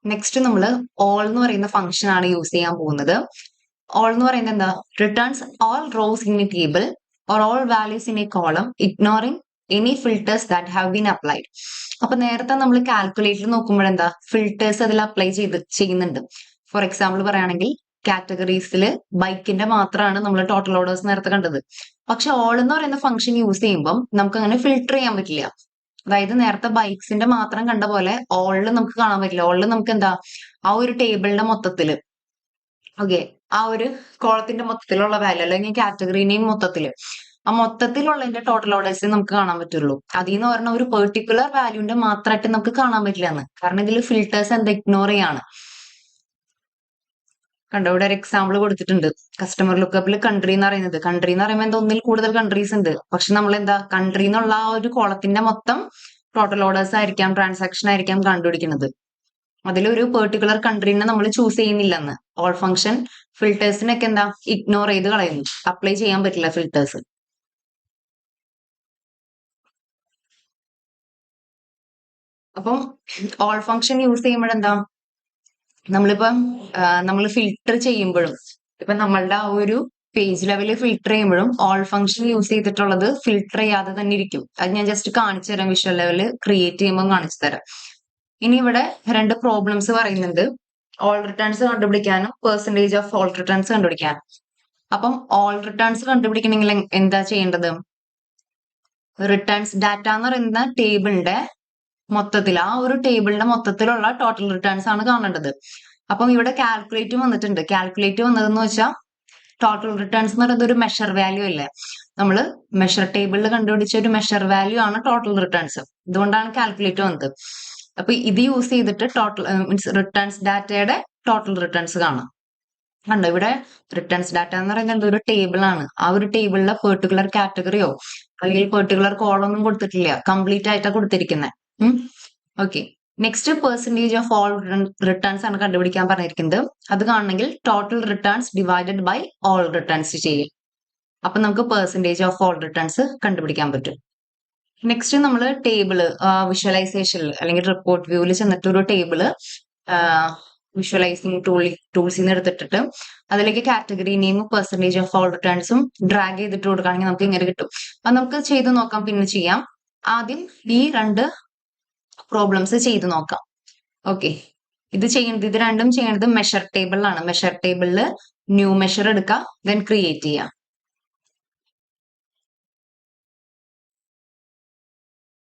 Next നമ്മൾ all എന്ന് പറയുന്ന ഫംഗ്ഷൻ ആണ് യൂസ് ചെയ്യാൻ പോകുന്നത്. ഓൾ എന്ന് പറയുന്നത് എന്താ? Returns all rose in A table or all values in A column ignoring any filters that have been applied. അപ്പൊ നേരത്തെ നമ്മൾ കാൽക്കുലേറ്റർ നോക്കുമ്പോഴെന്താ ഫിൽറ്റേഴ്സ് അതിൽ അപ്ലൈ ചെയ്യുന്നുണ്ട്. ഫോർ എക്സാമ്പിൾ പറയുകയാണെങ്കിൽ കാറ്റഗറീസിൽ ബൈക്കിന്റെ മാത്രമാണ് നമ്മൾ ടോട്ടൽ ഓർഡേഴ്സ് നേരത്തെ കണ്ടത്. പക്ഷെ ഓൾ എന്ന് പറയുന്ന ഫംഗ്ഷൻ യൂസ് ചെയ്യുമ്പോൾ നമുക്ക് അങ്ങനെ ഫിൽട്ടർ ചെയ്യാൻ പറ്റില്ല. അതായത് നേരത്തെ ബൈക്സിന്റെ മാത്രം കണ്ട പോലെ ഓളിൽ നമുക്ക് കാണാൻ പറ്റില്ല. ഓളിൽ നമുക്ക് എന്താ ആ ഒരു ടേബിളിന്റെ മൊത്തത്തില്, ഓക്കെ, ആ ഒരു കോളത്തിന്റെ മൊത്തത്തിലുള്ള വാല്യൂ അല്ലെങ്കിൽ കാറ്റഗറിനെയും മൊത്തത്തില് ആ മൊത്തത്തിലുള്ളതിന്റെ ടോട്ടൽ ഓർഡേഴ്സ് നമുക്ക് കാണാൻ പറ്റുള്ളൂ. അതിൽ നിന്ന് പറഞ്ഞ ഒരു പെർട്ടിക്കുലർ വാല്യൂന്റെ മാത്രമായിട്ട് നമുക്ക് കാണാൻ പറ്റില്ല എന്ന്. കാരണം ഇതിൽ ഫിൽറ്റേഴ്സ് എന്താ ഇഗ്നോർ ചെയ്യാണ്. കണ്ടോ, ഇവിടെ ഒരു എക്സാമ്പിൾ കൊടുത്തിട്ടുണ്ട്. കസ്റ്റമർ ലുക്കപ്പിൽ കൺട്രി എന്ന് പറയുന്നത്, കൺട്രി എന്ന് പറയുമ്പോൾ എന്താ ഒന്നിൽ കൂടുതൽ കൺട്രീസ് ഉണ്ട്. പക്ഷെ നമ്മൾ എന്താ കൺട്രി എന്നുള്ള ആ ഒരു കോളത്തിന്റെ മൊത്തം ടോട്ടൽ ഓർഡേഴ്സ് ആയിരിക്കാം, ട്രാൻസാക്ഷൻ ആയിരിക്കാം കണ്ടുപിടിക്കുന്നത്. അതിലൊരു പെർട്ടിക്കുലർ കൺട്രീനെ നമ്മൾ ചൂസ് ചെയ്യുന്നില്ലെന്ന്. ഓൾ ഫംഗ്ഷൻ ഫിൽറ്റേഴ്സിനൊക്കെ എന്താ ഇഗ്നോർ ചെയ്ത് കളയുന്നു. അപ്ലൈ ചെയ്യാൻ പറ്റില്ല ഫിൽറ്റേഴ്സ്. അപ്പം ഓൾ ഫംഗ്ഷൻ യൂസ് ചെയ്യുമ്പോഴെന്താ നമ്മളിപ്പം നമ്മൾ ഫിൽട്ടർ ചെയ്യുമ്പോഴും ഇപ്പൊ നമ്മളുടെ ആ ഒരു പേജ് ലെവലിൽ ഫിൽട്ടർ ചെയ്യുമ്പോഴും ഓൾ ഫംഗ്ഷൻ യൂസ് ചെയ്തിട്ടുള്ളത് ഫിൽട്ടർ ചെയ്യാതെ തന്നെ ഇരിക്കും. അത് ഞാൻ ജസ്റ്റ് കാണിച്ചു തരാം. വിഷ്വൽ ലെവല് ക്രിയേറ്റ് ചെയ്യുമ്പോൾ കാണിച്ചു തരാം. ഇനി ഇവിടെ രണ്ട് പ്രോബ്ലംസ് പറയുന്നുണ്ട്. ഓൾ റിട്ടേൺസ് കണ്ടുപിടിക്കാനും പെർസെന്റേജ് ഓഫ് ഓൾ റിട്ടേൺസ് കണ്ടുപിടിക്കാനും. അപ്പം ഓൾ റിട്ടേൺസ് കണ്ടുപിടിക്കണമെങ്കിൽ എന്താ ചെയ്യേണ്ടത്? റിട്ടേൺസ് ഡാറ്റ എന്ന് പറയുന്ന ടേബിളിന്റെ മൊത്തത്തിൽ, ആ ഒരു ടേബിളിന്റെ മൊത്തത്തിലുള്ള ടോട്ടൽ റിട്ടേൺസ് ആണ് കാണേണ്ടത്. അപ്പം ഇവിടെ കാൽക്കുലേറ്റ് വന്നിട്ടുണ്ട്. കാൽക്കുലേറ്റ് വന്നതെന്ന് വെച്ചാൽ ടോട്ടൽ റിട്ടേൺസ് എന്ന് പറയുന്നത് ഒരു മെഷർ വാല്യൂ അല്ലേ. നമ്മൾ മെഷർ ടേബിളിൽ കണ്ടുപിടിച്ച ഒരു മെഷർ വാല്യൂ ആണ് ടോട്ടൽ റിട്ടേൺസ്. ഇതുകൊണ്ടാണ് കാൽക്കുലേറ്റ് വന്നത്. അപ്പൊ ഇത് യൂസ് ചെയ്തിട്ട് ടോട്ടൽ മീൻസ് റിട്ടേൺസ് ഡാറ്റയുടെ ടോട്ടൽ റിട്ടേൺസ് കാണാം. കണ്ടോ, ഇവിടെ റിട്ടേൺസ് ഡാറ്റ എന്ന് പറയുന്നത് ഒരു ടേബിൾ ആണ്. ആ ഒരു ടേബിളിലെ പെർട്ടിക്കുലർ കാറ്റഗറിയോ അല്ലെങ്കിൽ പെർട്ടിക്കുലർ കോളം ഒന്നും കൊടുത്തിട്ടില്ല, കംപ്ലീറ്റ് ആയിട്ടാണ് കൊടുത്തിരിക്കുന്നത്. Okay, next percentage of all returns ആണ് കണ്ടുപിടിക്കാൻ പറഞ്ഞിരിക്കുന്നത്. അത് കാണണമെങ്കിൽ total returns divided by all returns ചെയ്യും. അപ്പൊ നമുക്ക് പെർസെന്റേജ് ഓഫ് ഓൾ റിട്ടേൺസ് കണ്ടുപിടിക്കാൻ പറ്റും. നെക്സ്റ്റ് നമ്മൾ ടേബിള് വിഷ്വലൈസേഷനിൽ അല്ലെങ്കിൽ റിപ്പോർട്ട് വ്യൂവിൽ ചെന്നിട്ട് ഒരു ടേബിള് വിഷ്വലൈസിങ് ടൂൾസിൽ നിന്ന് എടുത്തിട്ട് അതിലേക്ക് കാറ്റഗറി നെയിമും പെർസെന്റേജ് ഓഫ് ഓൾ റിട്ടേൺസും ഡ്രാഗ് ചെയ്തിട്ട് കൊടുക്കുകയാണെങ്കിൽ നമുക്ക് ഇങ്ങനെ കിട്ടും. അത് നമുക്ക് ചെയ്ത് നോക്കാം, പിന്നെ ചെയ്യാം. ആദ്യം ഈ രണ്ട് പ്രോബ്ലംസ് ചെയ്ത് നോക്കാം. ഓക്കെ, ഇത് രണ്ടും ചെയ്യേണ്ടത് മെഷർ ടേബിളിലാണ്. മെഷർ ടേബിളിൽ ന്യൂ മെഷർ എടുക്കുക, ദെൻ ക്രിയേറ്റ് ചെയ്യാം.